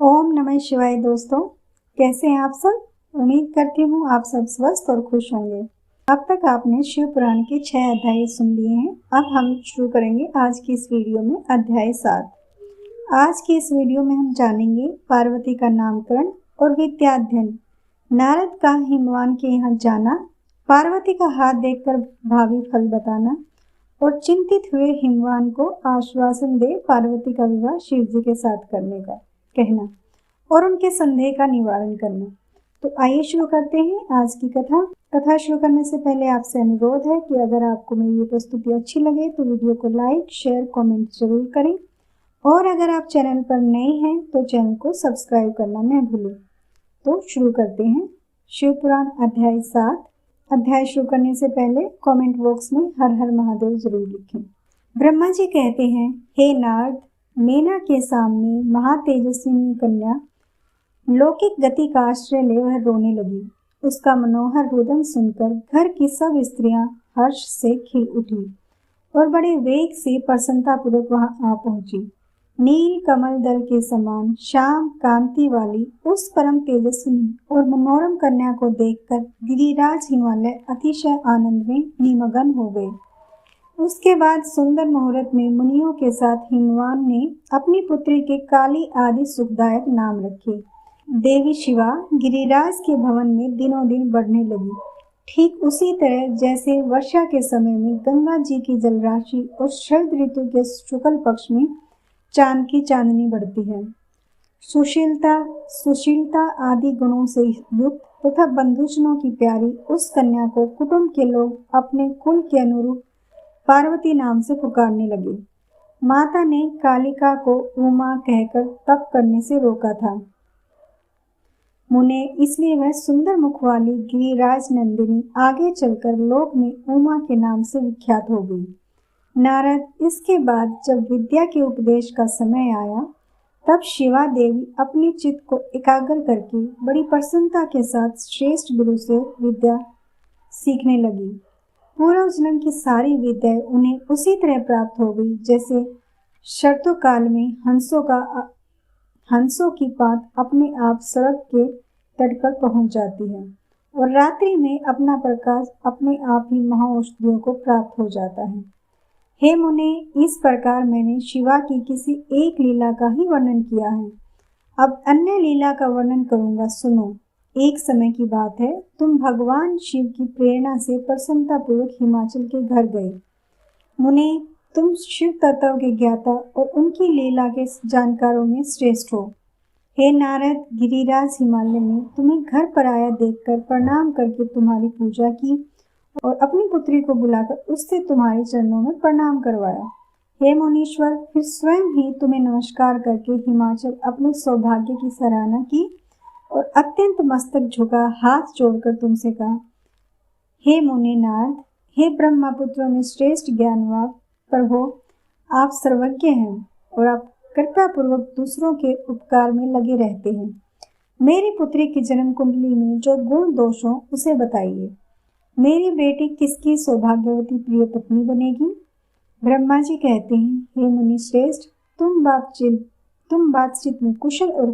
ओम नमः शिवाय दोस्तों, कैसे हैं आप सब। उम्मीद करती हूँ आप सब स्वस्थ और खुश होंगे। अब तक आपने शिव पुराण के 6 अध्याय सुन लिए हैं। अब हम शुरू करेंगे आज की इस वीडियो में अध्याय 7। आज की इस वीडियो में हम जानेंगे पार्वती का नामकरण और विद्याध्ययन, नारद का हिमवान के यहाँ जाना, पार्वती का हाथ देखकर भावी फल बताना और चिंतित हुए हिमवान को आश्वासन दे पार्वती का विवाह शिव जी के साथ करने का कहना और उनके संदेह का निवारण करना। तो आइए शुरू करते हैं आज की कथा शुरू करने से पहले आपसे अनुरोध है कि अगर आपको मेरी ये प्रस्तुति अच्छी लगे तो वीडियो को लाइक, शेयर, कमेंट जरूर करें और अगर आप चैनल पर नए हैं तो चैनल को सब्सक्राइब करना न भूलें। तो शुरू करते हैं शिव पुराण अध्याय 7। अध्याय शुरू करने से पहले कमेंट बॉक्स में हर हर महादेव जरूर लिखें। ब्रह्मा जी कहते हैं, हे नारद, मेना के सामने महातेजस्विनी कन्या लौकिक गति का आश्रय ले वह रोने लगी। उसका मनोहर रुदन सुनकर घर की सब स्त्रियां हर्ष से खिल उठी और बड़े वेग से प्रसन्नतापूर्वक वहां आ पहुंची। नील कमल दल के समान श्याम कांति वाली उस परम तेजस्विनी और मनोरम कन्या को देखकर गिरिराज हिमालय अतिशय आनंद में निमग्न हो गए। उसके बाद सुंदर मुहूर्त में मुनियों के साथ हिमवान ने अपनी पुत्री के काली आदि सुखदायक नाम रखे। देवी शिवा गिरिराज के भवन में दिनों दिन बढ़ने लगी, ठीक उसी तरह जैसे वर्षा के समय में गंगा जी की जलराशि और शरद ऋतु के शुक्ल पक्ष में चांद की चांदनी बढ़ती है। सुशीलता आदि गुणों से युक्त तथा बंधुजनों की प्यारी उस कन्या को कुटुंब के लोग अपने कुल के अनुरूप पार्वती नाम से पुकारने लगे। माता ने कालिका को उमा कहकर तप करने से रोका था। मुने इसलिए वह सुंदर मुख वाली गिरिराज नंदिनी आगे चलकर लोक में उमा के नाम से विख्यात हो गई। नारद, इसके बाद जब विद्या के उपदेश का समय आया तब शिवा देवी अपने चित्त को एकाग्र करके बड़ी प्रसन्नता के साथ श्रेष्ठ गुरु से विद्या सीखने लगी। पूर्व जन्म की सारी विद्याएं उन्हें उसी तरह प्राप्त हो गई जैसे शरतों काल में हंसों की पात अपने आप सड़क के तट पर पहुंच जाती है और रात्रि में अपना प्रकाश अपने आप ही महाऔषधियों को प्राप्त हो जाता है। हे मुने, इस प्रकार मैंने शिवा की किसी एक लीला का ही वर्णन किया है। अब अन्य लीला का वर्णन करूंगा, सुनो। एक समय की बात है, तुम भगवान शिव की प्रेरणा से प्रसन्नतापूर्वक हिमाचल के घर गए। मुने, तुम शिव तत्व के ज्ञाता और उनकी लीला के जानकारों में श्रेष्ठ हो। हे नारद, गिरिराज हिमालय ने तुम्हें घर पर आया देखकर प्रणाम करके तुम्हारी पूजा की और अपनी पुत्री को बुलाकर उससे तुम्हारे चरणों में प्रणाम करवाया। हे मुनीश्वर, फिर स्वयं ही तुम्हें नमस्कार करके हिमाचल अपने सौभाग्य की सराहना की और अत्यंत मस्तक झुका हाथ जोड़कर तुमसे कहा, हे मुनि नारद, हे ब्रह्मपुत्रों में श्रेष्ठ ज्ञानवान प्रभो, आप सर्वज्ञ हैं और आप कृपा पूर्वक दूसरों के उपकार में लगे रहते हैं। मेरी पुत्री की जन्म कुंडली में जो गुण दोष हो उसे बताइए। मेरी बेटी किसकी सौभाग्यवती प्रिय पत्नी बनेगी। ब्रह्मा जी कहते हैं, हे मुनि श्रेष्ठ, तुम बातचीत में कुशल और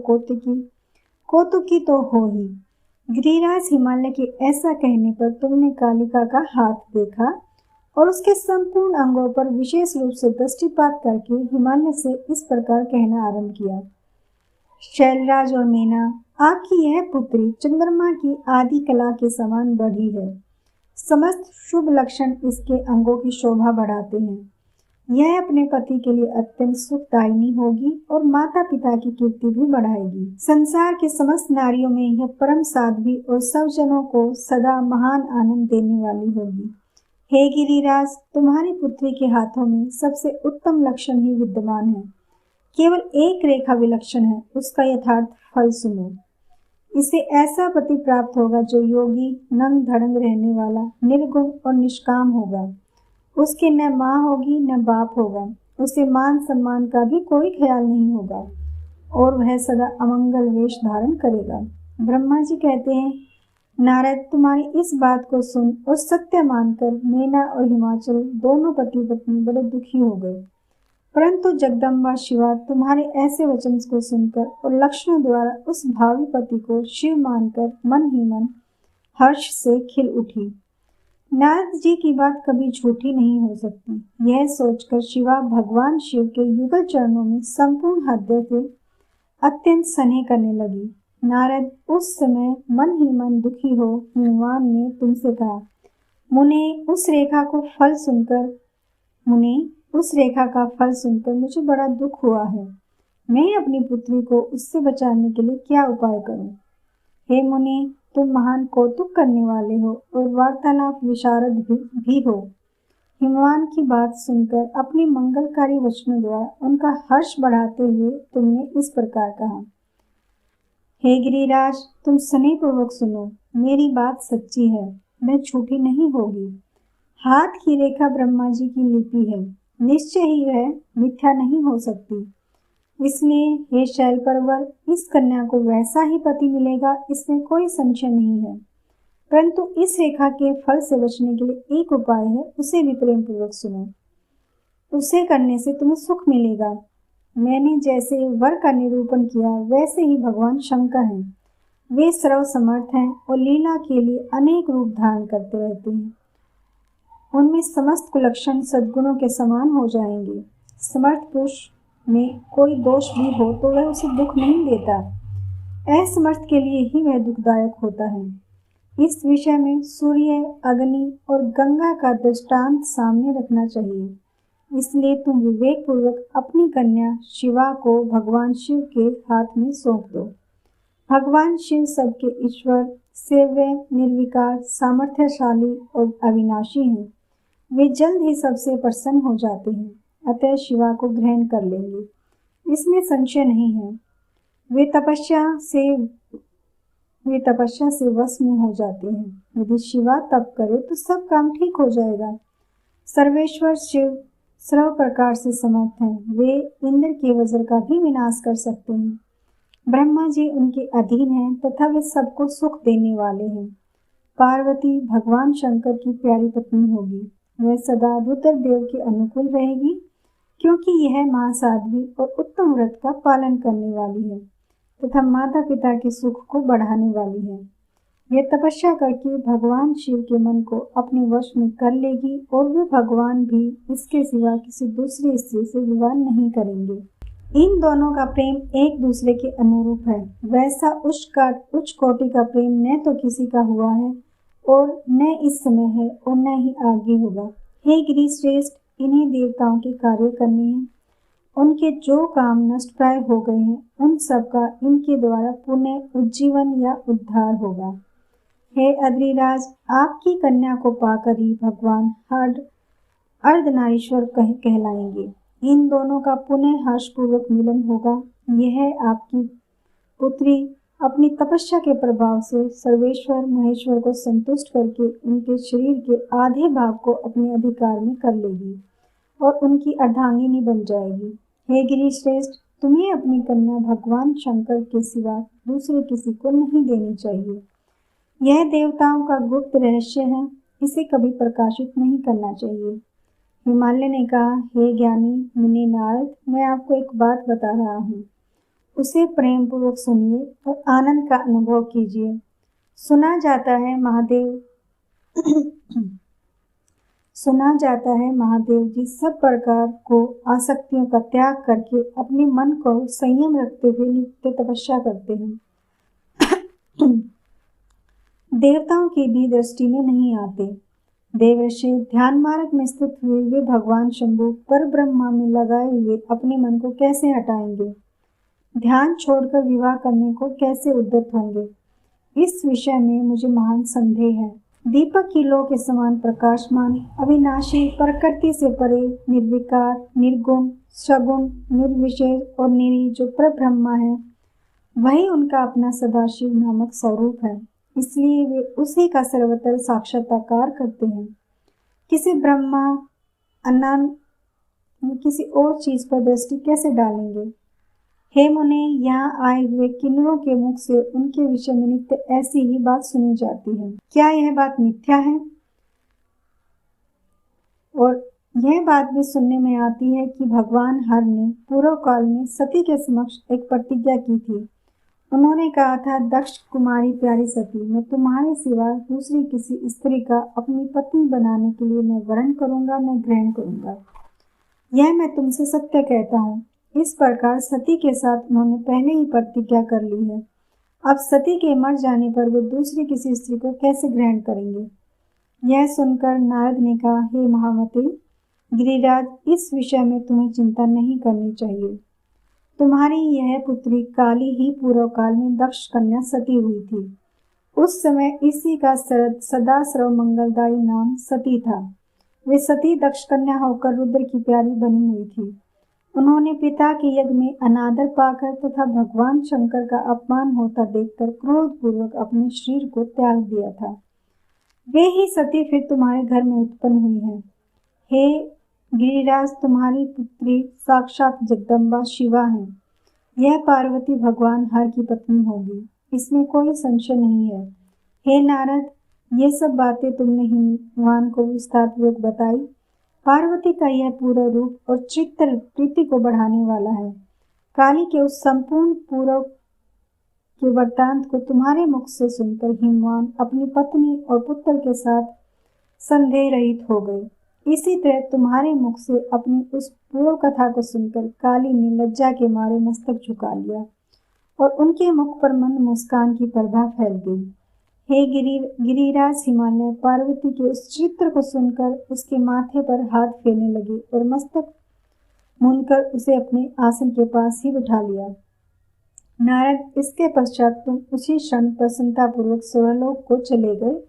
कौतुकी तो हो ही। गिरिराज हिमालय के ऐसा कहने पर तुमने कालिका का हाथ देखा और उसके संपूर्ण अंगों पर विशेष रूप से दृष्टिपात करके हिमालय से इस प्रकार कहना आरंभ किया, शैलराज और मेना, आपकी यह पुत्री चंद्रमा की आदि कला के समान बढ़ी है। समस्त शुभ लक्षण इसके अंगों की शोभा बढ़ाते हैं। यह अपने पति के लिए अत्यंत सुखदायिनी होगी और माता पिता की कीर्ति भी बढ़ाएगी। संसार के समस्त नारियों में यह परम साध्वी और सब जनों को सदा महान आनंद देने वाली होगी। हे गिरिराज, तुम्हारी पुत्री के हाथों में सबसे उत्तम लक्षण ही विद्यमान है। केवल एक रेखा विलक्षण है, उसका यथार्थ फल सुनो। इसे ऐसा पति प्राप्त होगा जो योगी, नंग धड़ंग रहने वाला, निर्गुण और निष्काम होगा। उसके न माँ होगी न बाप होगा। उसे मान सम्मान का भी कोई ख्याल नहीं होगा और वह सदा अमंगल वेश धारण करेगा। ब्रह्मा जी कहते हैं, नारद, तुम्हारी इस बात को सुन और सत्य मानकर मेना और हिमाचल दोनों पति पत्नी बड़े दुखी हो गए। परंतु जगदम्बा शिवा तुम्हारे ऐसे वचन को सुनकर और लक्षणों द्वारा उस भावी पति को शिव मानकर मन ही मन हर्ष से खिल उठी। नारद जी की बात कभी झूठी नहीं हो सकती, यह सोचकर शिवा भगवान शिव के युगल चरणों में संपूर्ण हृदय से अत्यंत स्नेह करने लगी। नारद, उस समय मन ही मन दुखी हो हिमवान ने तुमसे कहा, मुने उस रेखा का फल सुनकर मुझे बड़ा दुख हुआ है। मैं अपनी पुत्री को उससे बचाने के लिए क्या उपाय करूं? हे मुनि, तुम महान कौतुक करने वाले हो और वार्तालाप विशारद भी हो। हिमवान की बात सुनकर अपने मंगलकारी वचनों द्वारा उनका हर्ष बढ़ाते हुए तुमने इस प्रकार कहा, हे गिरिराज, तुम स्नेह पूर्वक सुनो, मेरी बात सच्ची है, मैं झूठी नहीं होगी। हाथ की रेखा ब्रह्मा जी की लिपि है, निश्चय ही वह मिथ्या नहीं हो सकती। इसलिए हे शैल पर्वत, इस कन्या को वैसा ही पति मिलेगा, इसमें कोई संशय नहीं है। परंतु इस रेखा के फल से बचने के लिए एक उपाय है, उसे भी प्रेम पूर्वक सुनो। उसे करने से तुम्हें सुख मिलेगा। मैंने जैसे वर का निरूपण किया वैसे ही भगवान शंकर हैं। वे सर्व समर्थ हैं और लीला के लिए अनेक रूप धारण करते रहते हैं। उनमें समस्त कुलक्षण सद्गुणों के समान हो जाएंगे। समर्थ पुरुष में कोई दोष भी हो तो वह उसे दुख नहीं देता, असमर्थ के लिए ही वह दुखदायक होता है। इस विषय में सूर्य, अग्नि और गंगा का दृष्टांत सामने रखना चाहिए। इसलिए तुम विवेक पूर्वक अपनी कन्या शिवा को भगवान शिव के हाथ में सौंप दो। भगवान शिव सबके ईश्वर, सेव्य, निर्विकार, सामर्थ्यशाली और अविनाशी हैं। वे जल्द ही सबसे प्रसन्न हो जाते हैं, अतः शिवा को ग्रहण कर लेंगे, इसमें संशय नहीं है। वे तपस्या से वश में हो जाते हैं। यदि शिवा तप करे तो सब काम ठीक हो जाएगा। सर्वेश्वर शिव सर्व प्रकार से समर्थ हैं। वे इंद्र के वज्र का भी विनाश कर सकते हैं। ब्रह्मा जी उनके अधीन हैं तथा वे सबको सुख देने वाले हैं। पार्वती भगवान शंकर की प्यारी पत्नी होगी। वह सदा रुद्रदेव के अनुकूल रहेगी, क्योंकि यह महासाध्वी और उत्तम व्रत का पालन करने वाली है तथा माता पिता के सुख को बढ़ाने वाली है। यह तपस्या करके भगवान शिव के मन को अपने वश में कर लेगी और वे भगवान भी इसके सिवा किसी दूसरी स्त्री से विवाह नहीं करेंगे। इन दोनों का प्रेम एक दूसरे के अनुरूप है। वैसा उच्च कोटि का प्रेम न तो किसी का हुआ है और न इस समय है और न ही आगे होगा। हे गिरि श्रेष्ठ, इन्हीं देवताओं के कार्य करने हैं। उनके जो काम नष्ट प्राय हो गए हैं उन सब का इनके द्वारा पुनः उज्जीवन या उद्धार होगा। हे अद्रिराज, आपकी कन्या को पाकर ही भगवान अर्धनारीश्वर कहलाएंगे। इन दोनों का पुनः हर्षपूर्वक मिलन होगा। यह आपकी पुत्री अपनी तपस्या के प्रभाव से सर्वेश्वर महेश्वर को संतुष्ट करके उनके शरीर के आधे भाग को अपने अधिकार में कर लेगी और उनकी अर्धांगिनी बन जाएगी। हे गिरि श्रेष्ठ, तुम्हें अपनी कन्या भगवान शंकर के सिवा दूसरे किसी को नहीं देनी चाहिए। यह देवताओं का गुप्त रहस्य है, इसे कभी प्रकाशित नहीं करना चाहिए। हिमालय ने कहा, हे ज्ञानी मुनि नारद, मैं आपको एक बात बता रहा हूँ, उसे प्रेम पूर्वक सुनिए और आनंद का अनुभव कीजिए। सुना जाता है महादेव जी सब प्रकार को आसक्तियों का त्याग करके अपने मन को संयम रखते हुए नित्य तपस्या करते हैं। देवताओं की भी दृष्टि में नहीं आते। देवर्षि ध्यान मार्ग में स्थित हुए वे भगवान शंभु पर ब्रह्मा में लगाए हुए अपने मन को कैसे हटाएंगे? ध्यान छोड़कर विवाह करने को कैसे उद्यत होंगे? इस विषय में मुझे महान संदेह है। दीपक की लौ के समान प्रकाशमान, अविनाशी, प्रकृति से परे, निर्विकार, निर्गुण, सगुण, निर्विशेष और निरी जो परब्रह्मा है, वही उनका अपना सदाशिव नामक स्वरूप है। इसलिए वे उसी का सर्वत्र साक्षात्कार करते हैं। किसी ब्रह्मा किसी और चीज पर दृष्टि कैसे डालेंगे? हे मुने, यहाँ आए हुए किन्नरों के मुख से उनके विषय में नित्य ऐसी ही बात सुनी जाती है। क्या यह बात मिथ्या है? और यह बात भी सुनने में आती है कि भगवान हर ने पूर्व काल में सती के समक्ष एक प्रतिज्ञा की थी। उन्होंने कहा था, दक्ष कुमारी प्यारी सती, मैं तुम्हारे सिवा दूसरी किसी स्त्री का अपनी पत्नी बनाने के लिए न वरण करूंगा न ग्रहण करूंगा। यह मैं तुमसे सत्य कहता हूँ। इस प्रकार सती के साथ उन्होंने पहले ही प्रतिज्ञा कर ली है। अब सती के मर जाने पर वे दूसरी किसी स्त्री को कैसे ग्रहण करेंगे? यह सुनकर नारद ने कहा, हे महामते, गिरिराज, इस विषय में तुम्हें चिंता नहीं करनी चाहिए। तुम्हारी यह पुत्री काली ही पूर्व काल में दक्ष कन्या सती हुई थी। उस समय इसी का सदा सर्व मंगलदायी नाम सती था। वे सती दक्ष कन्या होकर रुद्र की प्यारी बनी हुई थी। उन्होंने पिता के यज्ञ में अनादर पाकर तथा भगवान शंकर का अपमान होता देखकर क्रोधपूर्वक अपने शरीर को त्याग दिया था। वे ही सती फिर तुम्हारे घर में उत्पन्न हुई है। हे गिरिराज, तुम्हारी पुत्री साक्षात जगदम्बा शिवा है। यह पार्वती भगवान हर की पत्नी होगी, इसमें कोई संशय नहीं है। हे नारद, ये सब बातें तुमने हिमवान को विस्तार पूर्वक बताई। पार्वती का यह पूरा रूप और चित्र प्रीति को बढ़ाने वाला है। काली के उस संपूर्ण पूर्व के वृत्तांत को तुम्हारे मुख से सुनकर हिमवान अपनी पत्नी और पुत्र के साथ संदेह रहित हो गए। इसी तरह तुम्हारे मुख से अपनी उस पूर्व कथा को सुनकर काली ने लज्जा के मारे मस्तक झुका लिया और उनके मुख पर मंद मुस्कान की प्रभा फैल गई। हे गिरिराज, हिमालय पार्वती के उस चित्र को सुनकर उसके माथे पर हाथ फेरने लगे और मस्तक मूंदकर उसे अपने आसन के पास ही बिठा लिया। नारद, इसके पश्चात तुम उसी क्षण प्रसन्नतापूर्वक स्वर्गलोक को चले गए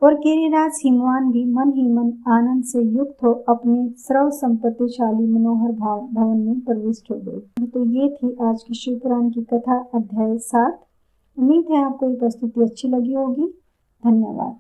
और गिरिराज हिमवान भी मन ही मन आनंद से युक्त हो अपने सर्व संपत्तिशाली मनोहर भवन में प्रविष्ट हो गए। तो ये थी आज की शिवपुराण की कथा, अध्याय 7। उम्मीद है आपको ये प्रस्तुति अच्छी लगी होगी। धन्यवाद।